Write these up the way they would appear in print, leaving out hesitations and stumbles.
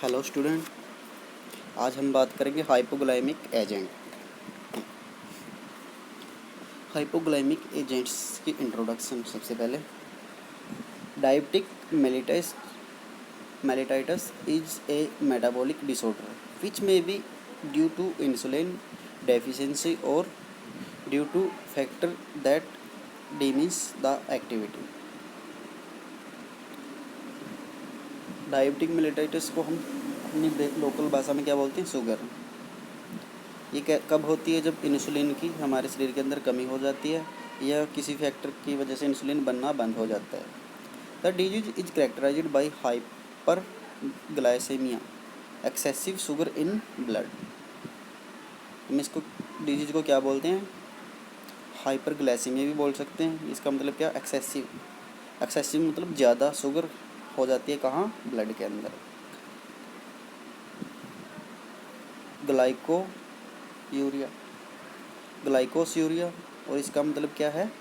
Hello student, आज हम बात करेंगे हाइपोग्लाइमिक एजेंट। हाइपोग्लाइमिक एजेंट्स की इंट्रोडक्शन। सबसे पहले diabetic mellitus is a metabolic disorder which may be due to insulin deficiency और due to factor that diminish the activity. Diabetic mellitus को हम अपनी लोकल भाषा में क्या बोलते हैं? शुगर। ये कब होती है? जब इंसुलिन की हमारे शरीर के अंदर कमी हो जाती है या किसी फैक्टर की वजह से इंसुलिन बनना बंद हो जाता है। The disease is characterized by hyperglycaemia, excessive sugar in blood. हम इसको डिजीज को क्या बोलते हैं? हाइपर ग्लाइसेमिया भी बोल सकते हैं। इसका मतलब क्या? एक्सेसिव। एक्सेसिव मतलब ज़्यादा शुगर हो जाती है कहाँ? ब्लड के अंदर। ग्लाइकोस यूरिया, और इसका मतलब क्या है?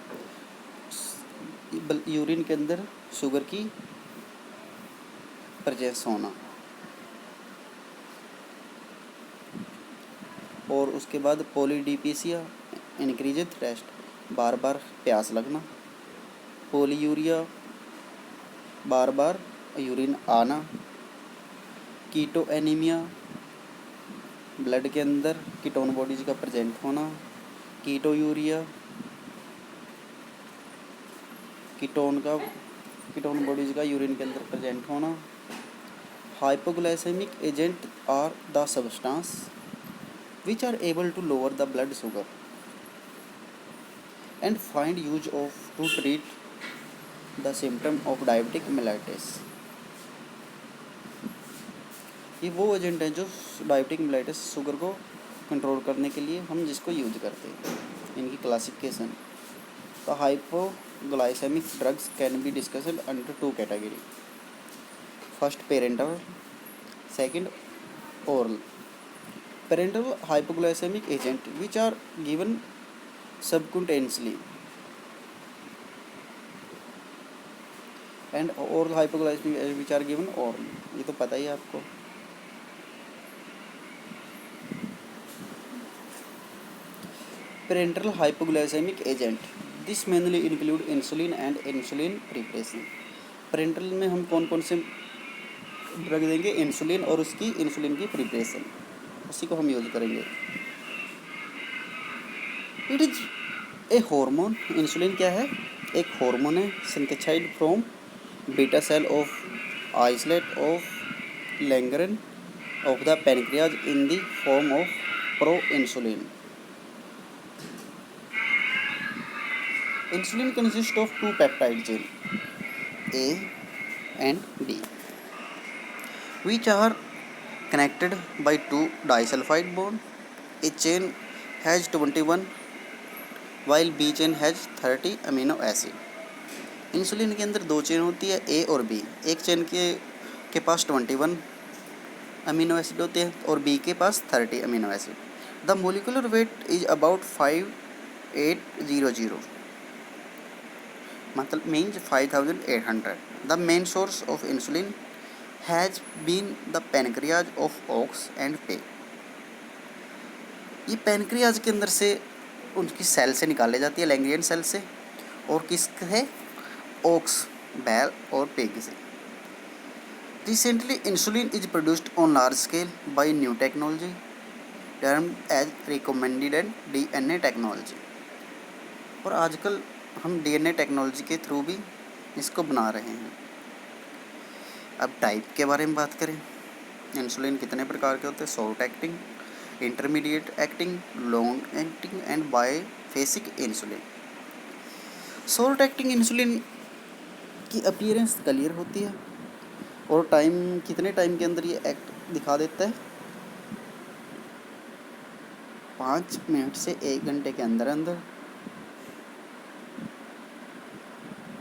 यूरिन के अंदर शुगर की प्रेजेंस होना। और उसके बाद पॉलीडीपीसिया, इंक्रीज थ्रस्ट, बार बार प्यास लगना। पॉलीयूरिया, बार बार यूरिन आना। कीटो एनीमिया, ब्लड के अंदर कीटोन बॉडीज का प्रेजेंट होना। कीटो यूरिया, कीटोन बॉडीज का यूरिन के अंदर प्रेजेंट होना। Hypoglycaemic agent are the substance which are able to lower the blood sugar and find use of to treat the symptom of diabetic mellitus। ये वो agent हैं जो diabetic mellitus sugar को control करने के लिए हम जिसको यूज करते हैं। इनकी classification. The hypoglycaemic drugs can be discussed under two category. First parenteral, second oral. Parenteral hypoglycemic agent which are given subcutaneously and oral hypoglycemic agent which are given orally। ये तो पता ही है आपको। Parental hypoglycemic agent this mainly include insulin and insulin preparation। Parental में हम कौन कौन से ड्रग देंगे? इंसुलिन और उसकी इंसुलिन की प्रिपरेशन, उसी को हम यूज करेंगे। It is a hormone. Insulin क्या है? एक हार्मोन है, synthesised from beta cell of isolate of Langerhans of the pancreas in the form of pro insulin. Insulin consist of two peptide chain A and B which are connected by two disulfide bond। A chain has 21 while B chain has 30 amino acid। Insulin के अंदर दो chain होती है, ए और B. एक chain के पास 21 amino acid होते हैं और बी के पास 30 amino acid. The molecular weight is about 5800, मतलब means 5800। The main source of insulin has been the pancreas of ox and pig. ये पैनक्रियाज के अंदर से उनकी सेल से निकाले जाती है, लैंग्रियन सेल से, और किसके? ऑक्स, बैल और पेग से। Recently insulin is produced on large scale by new technology termed as recommended DNA technology. और आजकल हम डीएनए टेक्नोलॉजी के थ्रू भी इसको बना रहे हैं। अब टाइप के बारे में बात करें। इंसुलिन कितने प्रकार के होते हैं? Short acting, intermediate acting, long acting and biphasic insulin. Short acting insulin की अपीयरेंस क्लियर होती है और कितने टाइम के अंदर ये एक्ट दिखा देता है? 5 मिनट से 1 घंटे के अंदर अंदर।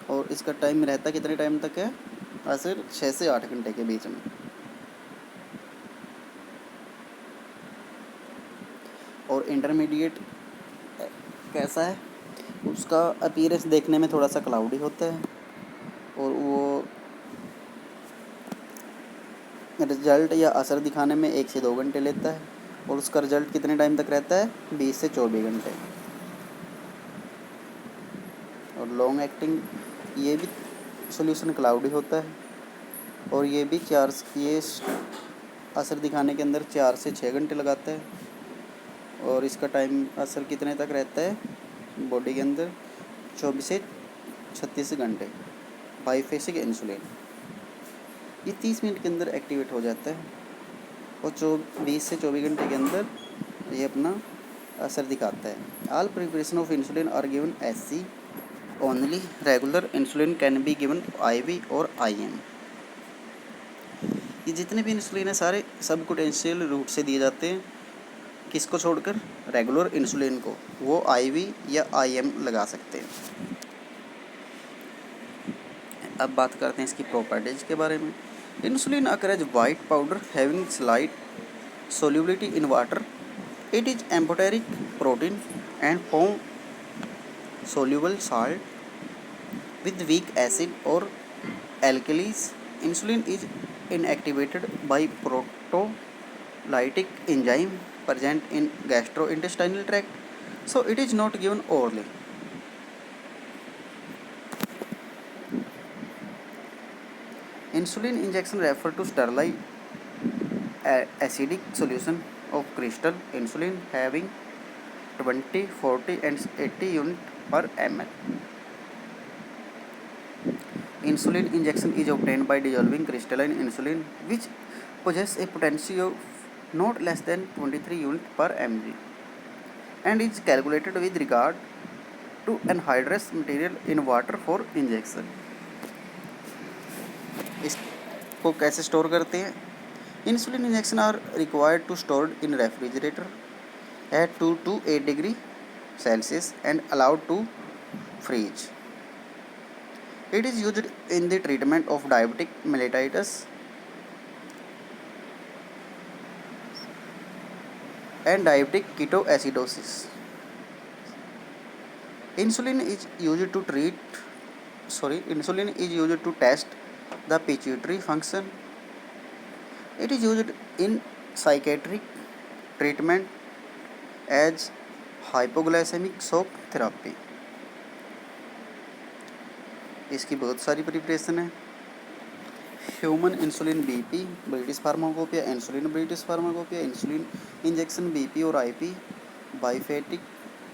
और इसका टाइम रहता कितने टाइम तक है? वैसे 6 से 8 घंटे के बीच में। और इंटरमीडिएट कैसा है? उसका अपीयरेंस देखने में थोड़ा सा क्लाउडी होता है और वो रिजल्ट या असर दिखाने में 1 से 2 घंटे लेता है और उसका रिजल्ट कितने टाइम तक रहता है? 20 से 24 घंटे। और लॉन्ग एक्टिंग ये भी सॉल्यूशन क्लाउडी होता है और ये भी ये असर दिखाने के अंदर 4 से 6 घंटे लगाता है और इसका टाइम असर कितने तक रहता है बॉडी के अंदर? 24 से 36 घंटे। बाइफेसिक इंसुलिन ये 30 मिनट के अंदर एक्टिवेट हो जाता है और 20 से 24 घंटे के अंदर ये अपना असर दिखाता है। All preparation of insulin are given SC only. Regular insulin can be given IV और IM। ये जितने भी इंसुलिन है सारे सबकुटेंशियल रूट से दिए जाते हैं। किसको छोड़कर? रेगुलर इंसुलिन को, वो IV या IM लगा सकते हैं। अब बात करते हैं इसकी प्रॉपर्टीज के बारे में। Insulin occur as white powder having slight solubility in water. It is amphoteric protein and form soluble salt with weak acid or alkalis. Insulin is inactivated by proteolytic enzyme present in gastrointestinal tract, so it is not given orally. Insulin injection refer to sterile acidic solution of crystal insulin having 20, 40 and 80 unit per ml. Insulin injection is obtained by dissolving crystalline insulin which possess a potency of not less than 23 unit per mg and is calculated with regard to anhydrous material in water for injection. इसको कैसे store करते हैं? Insulin injection are required to stored in refrigerator at 2 to 8 degree Celsius and allowed to freeze. It is used in the treatment of diabetic mellitus and diabetic ketoacidosis. Insulin is used to test the pituitary function. It is used in psychiatric treatment as hypoglycemic shock therapy. इसकी बहुत सारी preparation है। Human insulin BP British pharmacopoeia, insulin British pharmacopoeia, insulin injection BP और IP, biphasic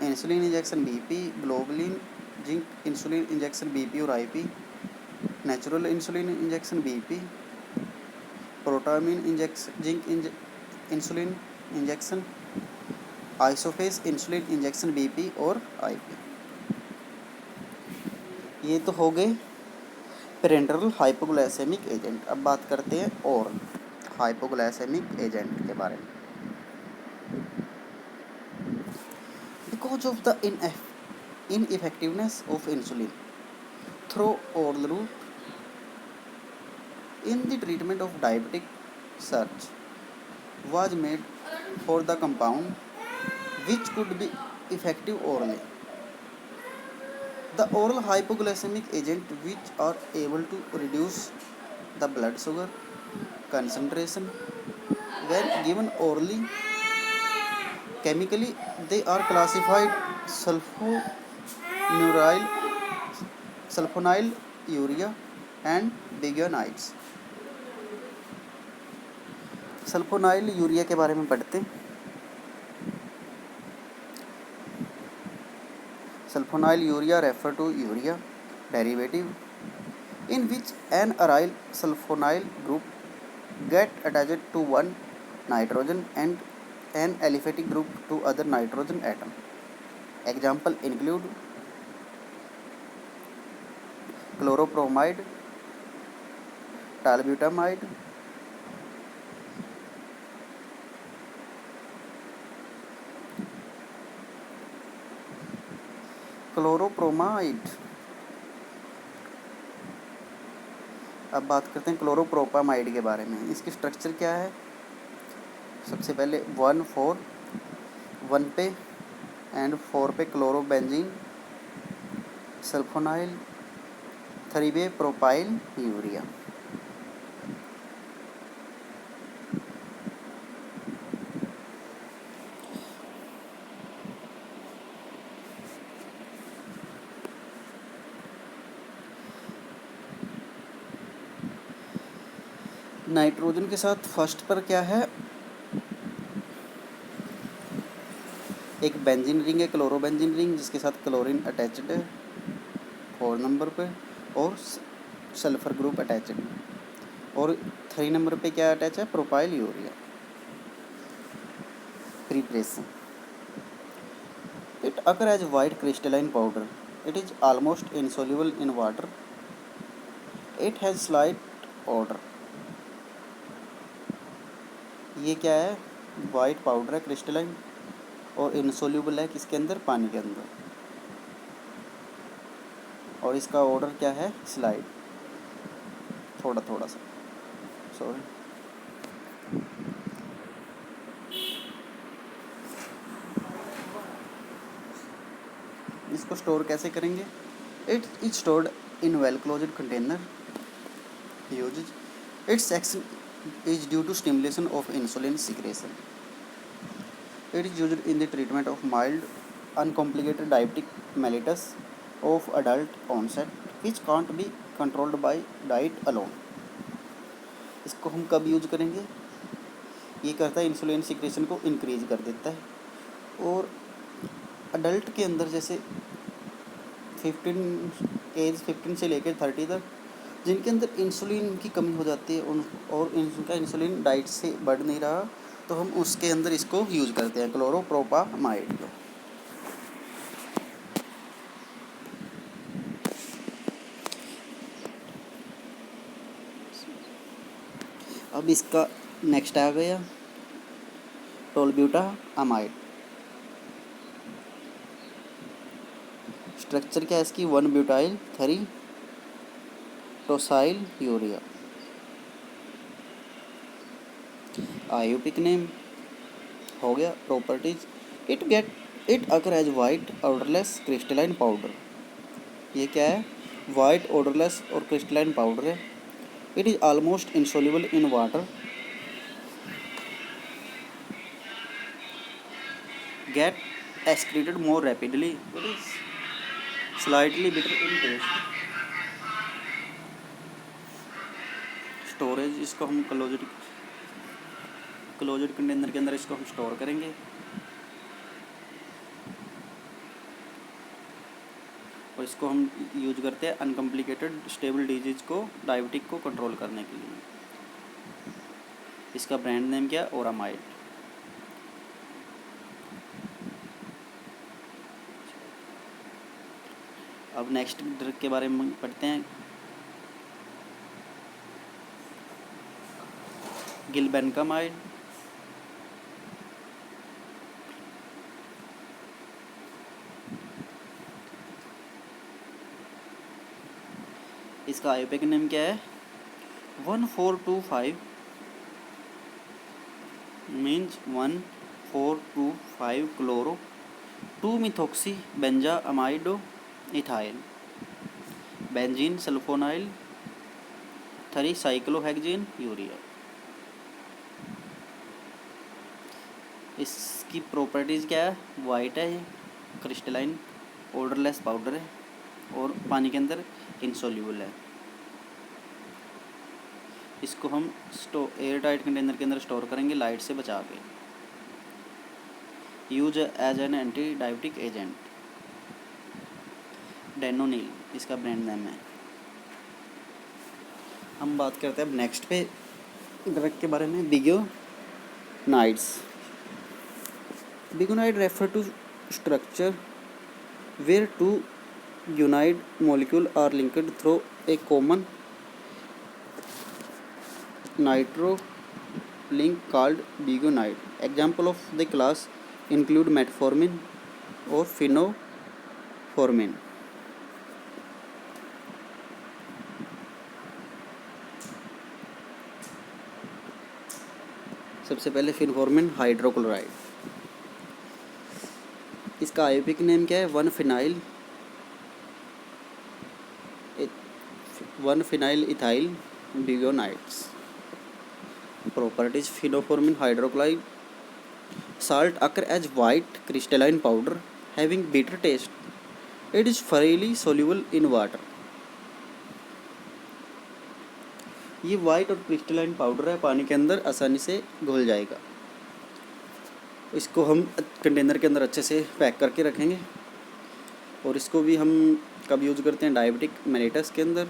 insulin injection BP, globulin zinc insulin injection BP और IP, natural insulin injection BP, protamine injection zinc insulin injection, isophane insulin injection BP और IP। ये तो हो गए parenteral hypoglycaemic agent. अब बात करते हैं और हाइपोग्लाइसेमिक एजेंट के बारे में। Because of the ineffectiveness of insulin through oral route in the treatment of diabetic, search was made for the compound which could be effective orally. The oral hypoglycemic agent which are able to reduce the blood sugar concentration when given orally. Chemically, they are classified sulfonylurea and biguanides. Sulfonyl के बारे में पढ़ते हैं। Sulfonylurea refer to urea derivative in which an aryl sulfonyl group get attached to one nitrogen and an aliphatic group to other nitrogen atom. Example include chloropromide, talbutamide, क्लोरोप्रोमाइड। अब बात करते हैं क्लोरोप्रोपामाइड के बारे में। इसकी स्ट्रक्चर क्या है? सबसे पहले 1 पे एंड 4 पे क्लोरोबेंजीन सल्फोनाइल, 3 पे प्रोपाइल यूरिया। नाइट्रोजन के साथ फर्स्ट पर क्या है, एक बेंजीन रिंग है, क्लोरोबेंजीन रिंग, जिसके साथ क्लोरीन अटैच्ड है 4 नंबर पे, और सल्फर ग्रुप अटैच्ड है। और 3 नंबर पे क्या अटैच है, propyl urea. Preparation, it occur as white crystalline powder, it is almost insoluble in water, it has slight odour. ये क्या है, वाइट पाउडर है क्रिस्टलाइन, और इनसॉल्युबल है किसके अंदर, पानी के अंदर, और इसका ऑर्डर क्या है, स्लाइड, थोड़ा थोड़ा सा, सॉरी। इसको स्टोर कैसे करेंगे, it is stored in well closed container, usages, its action is due to stimulation of insulin secretion. It is used in the treatment of mild, uncomplicated diabetic mellitus of adult onset, which can't be controlled by diet alone. इसको हम कब use करेंगे, ये करता है insulin secretion को increase कर देता है। और अडल्ट के अंदर जैसे 15 से लेकर 30 तक, जिनके अंदर इंसुलिन की कमी हो जाती है और उनका इंसुलिन डाइट से बढ़ नहीं रहा, तो हम उसके अंदर इसको यूज़ करते हैं, क्लोरोप्रोपामाइड को। अब इसका नेक्स्ट आ गया टोलब्यूटामाइड। स्ट्रक्चर क्या है इसकी, 1 butyl 3 tosyl urea. IUPAC name हो गया। Properties, it occur as white odourless crystalline powder. ये क्या है, वाइट ऑर्डरलेस और क्रिस्टलाइन पाउडर है। It is almost insoluble in water, get excreted more rapidly, it is slightly bitter in taste। Storage, इसको हम closed container के अंदर इसको हम स्टोर करेंगे। और इसको हम यूज करते हैं अनकम्प्लिकेटेड स्टेबल डिजीज को, डायबिटिक को कंट्रोल करने के लिए। इसका ब्रांड नेम क्या है, ओरामाइड। अब नेक्स्ट ड्रग के बारे में पढ़ते हैं, गिलबेनकामाइड। इसका आयुपेक नेम क्या है, 1425 means 1425 chloro 2 methoxy benzamido ethyl benzene sulphonyl 3 cyclohexane urea. इसकी प्रॉपर्टीज़ क्या है, वाइट है, ये क्रिस्टलाइन ऑर्डरलेस पाउडर है, और पानी के अंदर इनसॉल्युबल है। इसको हम एयर टाइट कंटेनर के अंदर स्टोर करेंगे लाइट से बचा के। Use as an anti diabetic agent. Daonil इसका ब्रांड नेम है। हम बात करते हैं अब नेक्स्ट पे ड्रग के बारे में, biguanides. Biguanide refer to structure where 2 unide molecule are linked through a common nitro link called bigonide. Example of the class include metformin or phenoformin. सबसे पहले फिनफॉर्मिन हाइड्रोक्लोराइड। इसका आयुपिक नेम क्या है, 1 phenyl ethyl biguanides. Properties, phenformin hydrochloride salt occur as white crystalline powder having bitter taste. It is freely soluble in water. ये white और crystalline powder है, पानी के अंदर आसानी से घुल जाएगा। इसको हम कंटेनर के अंदर अच्छे से पैक करके रखेंगे। और इसको भी हम कब यूज़ करते हैं, डायबिटिक मेलिटस के अंदर,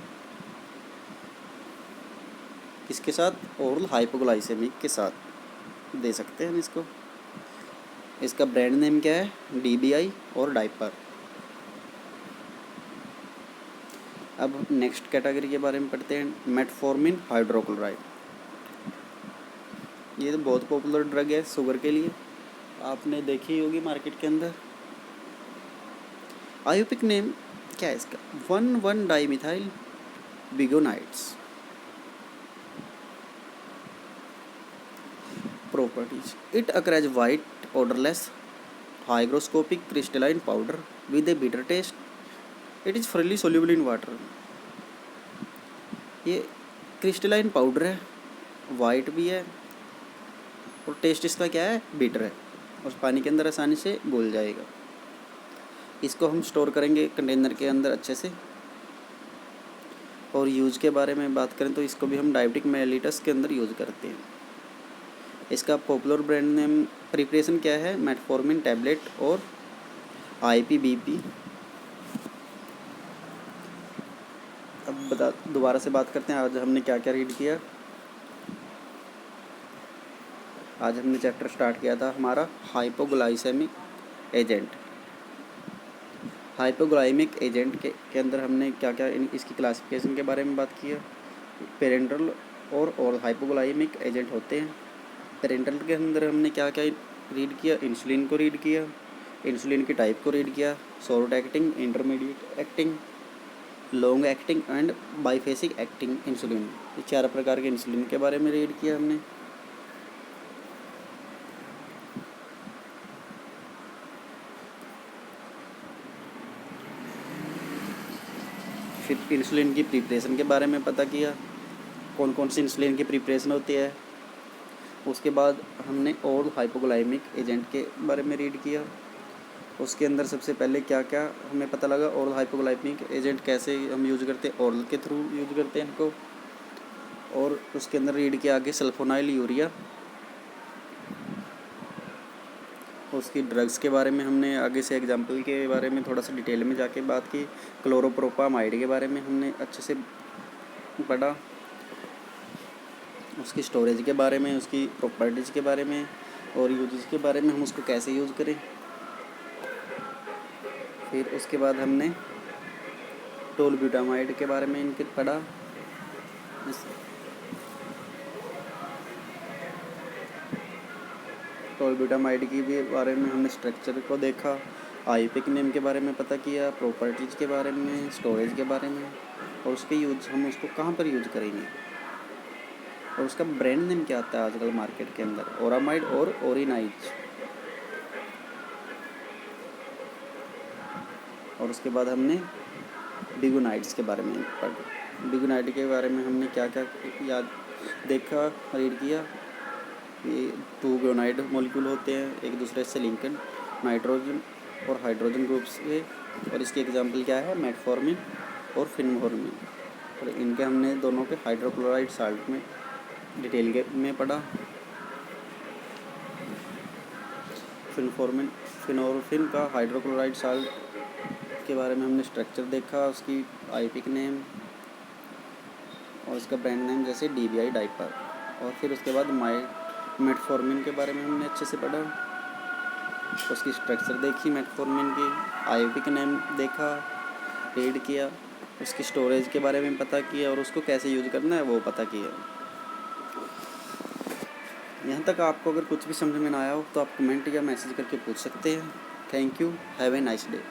किसके साथ, ओरल हाइपोग्लाइसेमिक के साथ दे सकते हैं हम इसको। इसका ब्रांड नेम क्या है, DBI और डाइपर। अब नेक्स्ट कैटेगरी के बारे में पढ़ते हैं, मेटफॉर्मिन हाइड्रोक्लोराइड। ये तो बहुत पॉपुलर ड्रग है शुगर के लिए, आपने देखी होगी मार्केट के अंदर। आयुपिक नेम क्या है इसका, one one dimethyl biguanides. Properties, it occur as white odorless hygroscopic crystalline powder with a bitter taste. It is freely soluble in water. ये क्रिस्टलाइन पाउडर है, वाइट भी है और टेस्ट इसका क्या है, बिटर है, और पानी के अंदर आसानी से घुल जाएगा। इसको हम स्टोर करेंगे कंटेनर के अंदर अच्छे से। और यूज़ के बारे में बात करें तो इसको भी हम डायबिटिक मेलिटस के अंदर यूज़ करते हैं। इसका पॉपुलर ब्रांड नेम प्रिपरेशन क्या है, मेटफॉर्मिन टैबलेट और IPBP। अब दोबारा से बात करते हैं, आज हमने क्या क्या रीड किया। आज हमने चैप्टर स्टार्ट किया था हमारा हाइपोग्लाइसेमिक एजेंट। हाइपोग्लाइमिक एजेंट के अंदर हमने क्या क्या इसकी क्लासिफिकेशन के बारे में बात किया। पेरेंटल और हाइपोग्लाइमिक एजेंट होते हैं। पेरेंटल के अंदर हमने क्या क्या रीड किया, इंसुलिन को रीड किया, इंसुलिन की टाइप को रीड किया, short acting, intermediate acting, long acting and बाइफेसिक acting insulin. ये 4 प्रकार के इंसुलिन के बारे में रीड किया हमने। फिर इंसुलिन की प्रिपरेशन के बारे में पता किया, कौन कौन सी इंसुलिन की प्रिपरेशन होती है। उसके बाद हमने ओरल हाइपोग्लाइमिक एजेंट के बारे में रीड किया। उसके अंदर सबसे पहले क्या क्या हमें पता लगा, ओरल हाइपोग्लाइमिक एजेंट कैसे हम यूज़ करते हैं, ओरल के थ्रू यूज़ करते हैं इनको। और उसके अंदर रीड किया आगे सल्फोनाइल यूरिया। उसकी ड्रग्स के बारे में हमने आगे से एग्जाम्पल के बारे में थोड़ा सा डिटेल में जाके बात की। क्लोरोप्रोपामाइड के बारे में हमने अच्छे से पढ़ा, उसकी स्टोरेज के बारे में, उसकी प्रॉपर्टीज़ के बारे में और यूजेस के बारे में, हम उसको कैसे यूज़ करें। फिर उसके बाद हमने टोलब्यूटामाइड के बारे में इनके पढ़ा। टोलब्यूटामाइड की भी बारे में हमने स्ट्रक्चर को देखा, आईपिक नेम के बारे में पता किया, प्रॉपर्टीज़ के बारे में, स्टोरेज के बारे में और उसके यूज, हम उसको कहाँ पर यूज़ करेंगे और उसका ब्रांड नेम क्या आता है आजकल मार्केट के अंदर, ओरामाइड और ओरिनाइज। और उसके बाद हमने बिगोनाइड्स के बारे में पढ़ा। बिगोनाइड के बारे में हमने क्या क्या याद देखा, रीड किया। ये 2 गोनाइड मॉलिक्यूल होते हैं एक दूसरे से लिंकड, नाइट्रोजन और हाइड्रोजन ग्रुप से। और इसके एग्जांपल क्या है, मेटफॉर्मिन और फिनफॉर्मिन। और इनके हमने दोनों के हाइड्रोक्लोराइड साल्ट में डिटेल में पढ़ा। फिनोरफिन का हाइड्रोक्लोराइड साल्ट के बारे में हमने स्ट्रक्चर देखा, उसकी आईपिक नेम और उसका ब्रांड नेम जैसे DBI डाइपर। और फिर उसके बाद मेटफॉर्मिन के बारे में हमने अच्छे से पढ़ा, उसकी स्ट्रक्चर देखी मेटफॉर्मिन की, आईपिक नेम देखा, रीड किया, उसकी स्टोरेज के बारे में पता किया और उसको कैसे यूज़ करना है वो पता किया। यहाँ तक आपको अगर कुछ भी समझ में ना आया हो तो आप कमेंट या मैसेज करके पूछ सकते हैं। Thank you, have a nice day.